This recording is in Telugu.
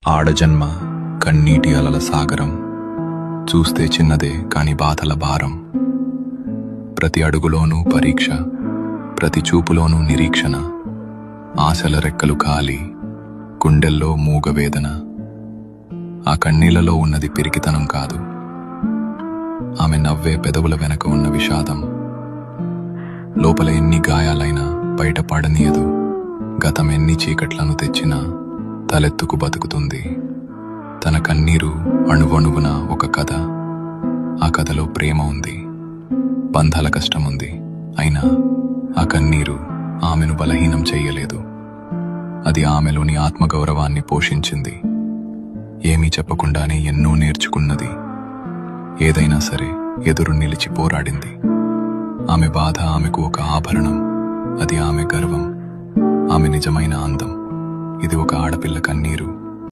ఆడజన్మ కన్నీటి అలల సాగరం, చూస్తే చిన్నదే కాని బాధల భారం. ప్రతి అడుగులోనూ పరీక్ష, ప్రతి చూపులోనూ నిరీక్షణ. ఆశల రెక్కలు కాలి, గుండెల్లో మూగవేదన. ఆ కన్నీళ్లలో ఉన్నది పిరికితనం కాదు, ఆమె నవ్వే పెదవుల వెనక ఉన్న విషాదం. లోపల ఎన్ని గాయాలైనా బయట పడనీయదు, గతం ఎన్ని చీకట్లను తెచ్చినా తలెత్తుకు బతుకుతుంది. తన కన్నీరు అణువణువున ఒక కథ. ఆ కథలో ప్రేమ ఉంది, బంధాల కష్టముంది. అయినా ఆ కన్నీరు ఆమెను బలహీనం చెయ్యలేదు. అది ఆమెలోని ఆత్మగౌరవాన్ని పోషించింది. ఏమీ చెప్పకుండానే ఎన్నో నేర్చుకున్నది. ఏదైనా సరే ఎదురు నిలిచి పోరాడింది. ఆమె బాధ ఆమెకు ఒక ఆభరణం, అది ఆమె గర్వం, ఆమె నిజమైన అందం. ఇది ఒక ఆడపిల్ల కన్నీరు.